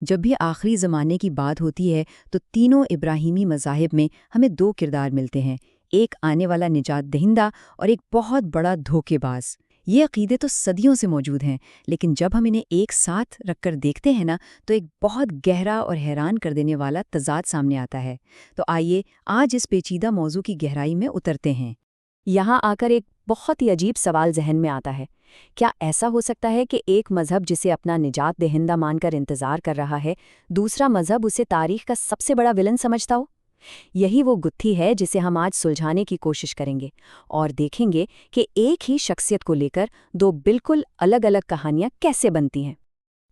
جب بھی آخری زمانے کی بات ہوتی ہے تو تینوں ابراہیمی مذاہب میں ہمیں دو کردار ملتے ہیں، ایک آنے والا نجات دہندہ اور ایک بہت بڑا دھوکے باز۔ یہ عقیدے تو صدیوں سے موجود ہیں، لیکن جب ہم انہیں ایک ساتھ رکھ کر دیکھتے ہیں نا تو ایک بہت گہرا اور حیران کر دینے والا تضاد سامنے آتا ہے۔ تو آئیے آج اس پیچیدہ موضوع کی گہرائی میں اترتے ہیں۔ یہاں آ کر ایک بہت ہی عجیب سوال ذہن میں آتا ہے، کیا ایسا ہو سکتا ہے کہ ایک مذہب جسے اپنا نجات دہندہ مان کر انتظار کر رہا ہے، دوسرا مذہب اسے تاریخ کا سب سے بڑا ولن سمجھتا ہو؟ یہی وہ گتھی ہے جسے ہم آج سلجھانے کی کوشش کریں گے اور دیکھیں گے کہ ایک ہی شخصیت کو لے کر دو بالکل الگ الگ کہانیاں کیسے بنتی ہیں۔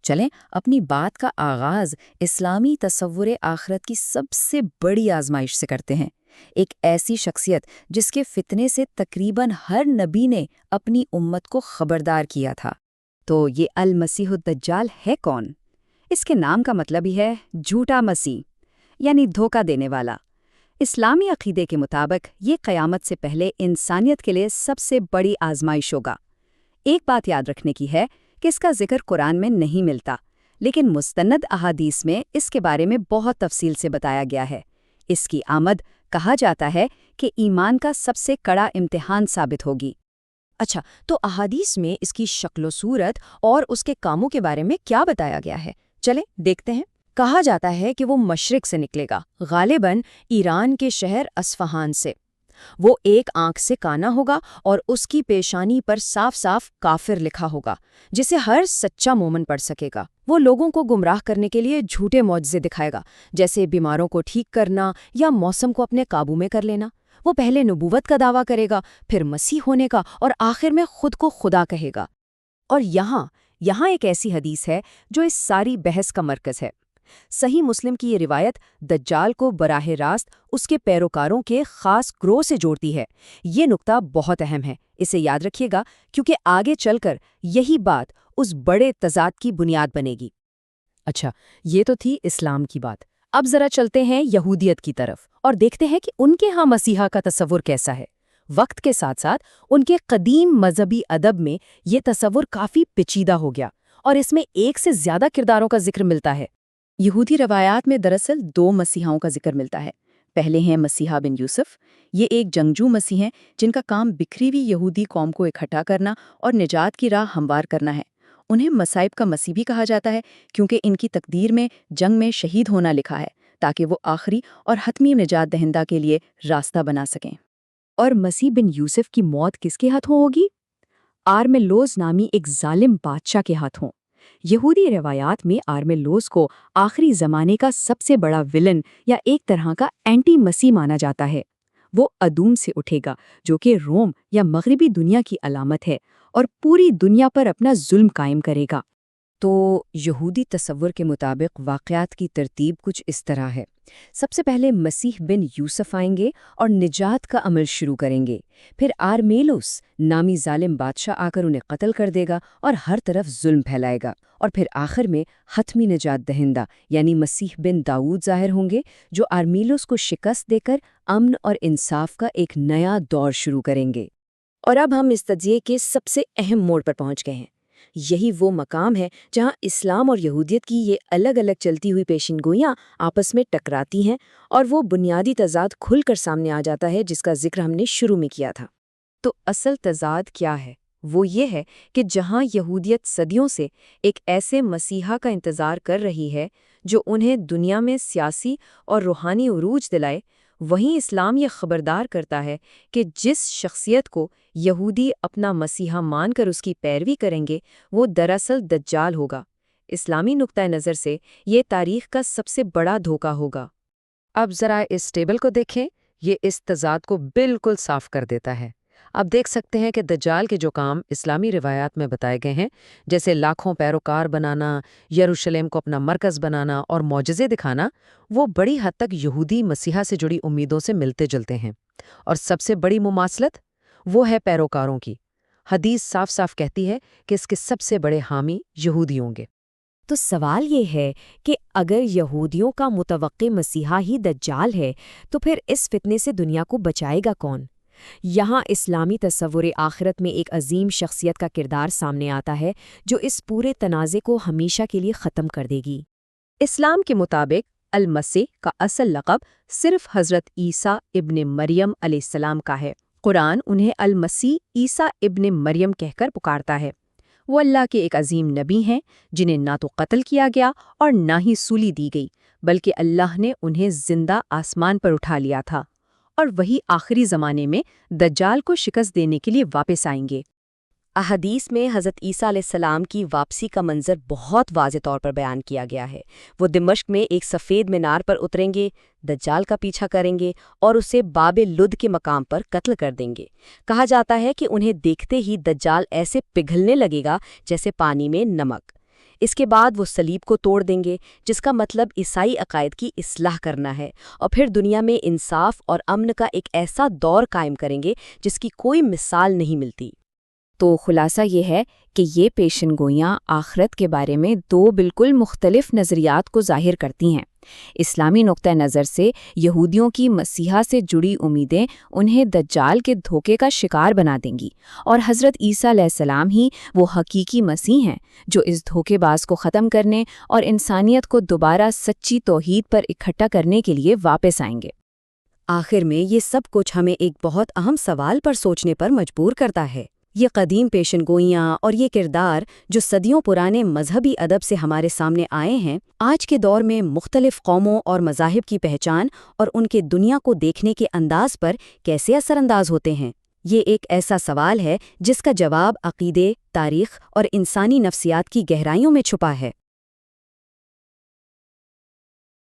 چلیں اپنی بات کا آغاز اسلامی تصور آخرت کی سب سے بڑی آزمائش سے کرتے ہیں، ایک ایسی شخصیت جس کے فتنے سے تقریباً ہر نبی نے اپنی امت کو خبردار کیا تھا۔ تو یہ المسیح الدجال ہے کون؟ اس کے نام کا مطلب ہی ہے جھوٹا مسیح، یعنی دھوکہ دینے والا۔ اسلامی عقیدے کے مطابق یہ قیامت سے پہلے انسانیت کے لیے سب سے بڑی آزمائش ہوگا۔ ایک بات یاد رکھنے کی ہے کہ اس کا ذکر قرآن میں نہیں ملتا، لیکن مستند احادیث میں اس کے بارے میں بہت تفصیل سے بتایا گیا ہے۔ اس کی آمد کہا جاتا ہے کہ ایمان کا سب سے کڑا امتحان ثابت ہوگی۔ اچھا، تو احادیث میں اس کی شکل و صورت اور اس کے کاموں کے بارے میں کیا بتایا گیا ہے؟ چلیں دیکھتے ہیں۔ کہا جاتا ہے کہ وہ مشرق سے نکلے گا، غالباً ایران کے شہر اصفہان سے۔ وہ ایک آنکھ سے کانا ہوگا اور اس کی پیشانی پر صاف صاف کافر لکھا ہوگا، جسے ہر سچا مومن پڑھ سکے گا۔ وہ لوگوں کو گمراہ کرنے کے لیے جھوٹے معجزے دکھائے گا، جیسے بیماروں کو ٹھیک کرنا یا موسم کو اپنے قابو میں کر لینا۔ وہ پہلے نبوت کا دعویٰ کرے گا، پھر مسیح ہونے کا، اور آخر میں خود کو خدا کہے گا۔ اور یہاں ایک ایسی حدیث ہے جو اس ساری بحث کا مرکز ہے۔ صحیح مسلم کی یہ روایت دجال کو براہ راست اس کے پیروکاروں کے خاص گروہ سے جوڑتی ہے۔ یہ نقطہ بہت اہم ہے، اسے یاد رکھیے گا، کیونکہ آگے چل کر یہی بات اس بڑے تضاد کی بنیاد بنے گی۔ اچھا، یہ تو تھی اسلام کی بات۔ اب ذرا چلتے ہیں یہودیت کی طرف اور دیکھتے ہیں کہ ان کے ہاں مسیحا کا تصور کیسا ہے۔ وقت کے ساتھ ساتھ ان کے قدیم مذہبی ادب میں یہ تصور کافی پیچیدہ ہو گیا اور اس میں ایک سے زیادہ کرداروں کا ذکر ملتا ہے۔ یہودی روایات میں دراصل دو مسیحاؤں کا ذکر ملتا ہے۔ پہلے ہیں مسیحا بن یوسف، یہ ایک جنگجو مسیح ہیں جن کا کام بکھری ہوئی یہودی قوم کو اکٹھا کرنا اور نجات کی راہ ہموار کرنا ہے۔ انہیں مصائب کا مسیح بھی کہا جاتا ہے کیونکہ ان کی تقدیر میں جنگ میں شہید ہونا لکھا ہے، تاکہ وہ آخری اور حتمی نجات دہندہ کے لیے راستہ بنا سکیں۔ اور مسیح بن یوسف کی موت کس کے ہاتھوں ہوگی؟ آرمیلوز نامی ایک ظالم بادشاہ کے ہاتھوں۔ یہودی روایات میں آرمیلوز کو آخری زمانے کا سب سے بڑا ولن یا ایک طرح کا اینٹی مسیح مانا جاتا ہے۔ وہ ادوم سے اٹھے گا، جو کہ روم یا مغربی دنیا کی علامت ہے، اور پوری دنیا پر اپنا ظلم قائم کرے گا۔ تو یہودی تصور کے مطابق واقعات کی ترتیب کچھ اس طرح ہے۔ سب سے پہلے مسیح بن یوسف آئیں گے اور نجات کا عمل شروع کریں گے، پھر آرمیلوس نامی ظالم بادشاہ آ کر انہیں قتل کر دے گا اور ہر طرف ظلم پھیلائے گا، اور پھر آخر میں حتمی نجات دہندہ یعنی مسیح بن داؤد ظاہر ہوں گے، جو آرمیلوس کو شکست دے کر امن اور انصاف کا ایک نیا دور شروع کریں گے۔ اور اب ہم اس تجزیے کے سب سے اہم موڑ پر پہنچ گئے ہیں۔ یہی وہ مقام ہے جہاں اسلام اور یہودیت کی یہ الگ الگ چلتی ہوئی پیشین گوئیاں آپس میں ٹکراتی ہیں اور وہ بنیادی تضاد کھل کر سامنے آ جاتا ہے جس کا ذکر ہم نے شروع میں کیا تھا۔ تو اصل تضاد کیا ہے؟ وہ یہ ہے کہ جہاں یہودیت صدیوں سے ایک ایسے مسیحا کا انتظار کر رہی ہے جو انہیں دنیا میں سیاسی اور روحانی عروج دلائے، وہیں اسلام یہ خبردار کرتا ہے کہ جس شخصیت کو یہودی اپنا مسیحا مان کر اس کی پیروی کریں گے وہ دراصل دجال ہوگا۔ اسلامی نقطہ نظر سے یہ تاریخ کا سب سے بڑا دھوکہ ہوگا۔ اب ذرا اس ٹیبل کو دیکھیں، یہ اس تضاد کو بالکل صاف کر دیتا ہے۔ اب دیکھ سکتے ہیں کہ دجال کے جو کام اسلامی روایات میں بتائے گئے ہیں، جیسے لاکھوں پیروکار بنانا، یروشلم کو اپنا مرکز بنانا اور معجزے دکھانا، وہ بڑی حد تک یہودی مسیحا سے جڑی امیدوں سے ملتے جلتے ہیں۔ اور سب سے بڑی مماثلت وہ ہے پیروکاروں کی۔ حدیث صاف صاف کہتی ہے کہ اس کے سب سے بڑے حامی یہودی ہوں گے۔ تو سوال یہ ہے کہ اگر یہودیوں کا متوقع مسیحا ہی دجال ہے تو پھر اس فتنے سے دنیا کو بچائے گا کون؟ یہاں اسلامی تصور آخرت میں ایک عظیم شخصیت کا کردار سامنے آتا ہے جو اس پورے تنازع کو ہمیشہ کے لیے ختم کر دے گی۔ اسلام کے مطابق المسیح کا اصل لقب صرف حضرت عیسیٰ ابن مریم علیہ السلام کا ہے۔ قرآن انہیں المسیح عیسیٰ ابن مریم کہہ کر پکارتا ہے۔ وہ اللہ کے ایک عظیم نبی ہیں جنہیں نہ تو قتل کیا گیا اور نہ ہی سولی دی گئی، بلکہ اللہ نے انہیں زندہ آسمان پر اٹھا لیا تھا، اور وہی آخری زمانے میں دجال کو شکست دینے کے لیے واپس آئیں گے۔ احادیث میں حضرت عیسیٰ علیہ السلام کی واپسی کا منظر بہت واضح طور پر بیان کیا گیا ہے۔ وہ دمشق میں ایک سفید مینار پر اتریں گے، دجال کا پیچھا کریں گے اور اسے باب لد کے مقام پر قتل کر دیں گے۔ کہا جاتا ہے کہ انہیں دیکھتے ہی دجال ایسے پگھلنے لگے گا جیسے پانی میں نمک۔ اس کے بعد وہ صلیب کو توڑ دیں گے، جس کا مطلب عیسائی عقائد کی اصلاح کرنا ہے، اور پھر دنیا میں انصاف اور امن کا ایک ایسا دور قائم کریں گے جس کی کوئی مثال نہیں ملتی۔ تو خلاصہ یہ ہے کہ یہ پیشن گوئیاں آخرت کے بارے میں دو بالکل مختلف نظریات کو ظاہر کرتی ہیں۔ اسلامی نقطہ نظر سے یہودیوں کی مسیحا سے جڑی امیدیں انہیں دجال کے دھوکے کا شکار بنا دیں گی، اور حضرت عیسیٰ علیہ السلام ہی وہ حقیقی مسیح ہیں جو اس دھوکے باز کو ختم کرنے اور انسانیت کو دوبارہ سچی توحید پر اکٹھا کرنے کے لیے واپس آئیں گے۔ آخر میں یہ سب کچھ ہمیں ایک بہت اہم سوال پر سوچنے پر مجبور کرتا ہے۔ یہ قدیم پیشن گوئیاں اور یہ کردار جو صدیوں پرانے مذہبی ادب سے ہمارے سامنے آئے ہیں، آج کے دور میں مختلف قوموں اور مذاہب کی پہچان اور ان کے دنیا کو دیکھنے کے انداز پر کیسے اثر انداز ہوتے ہیں؟ یہ ایک ایسا سوال ہے جس کا جواب عقیدے، تاریخ اور انسانی نفسیات کی گہرائیوں میں چھپا ہے۔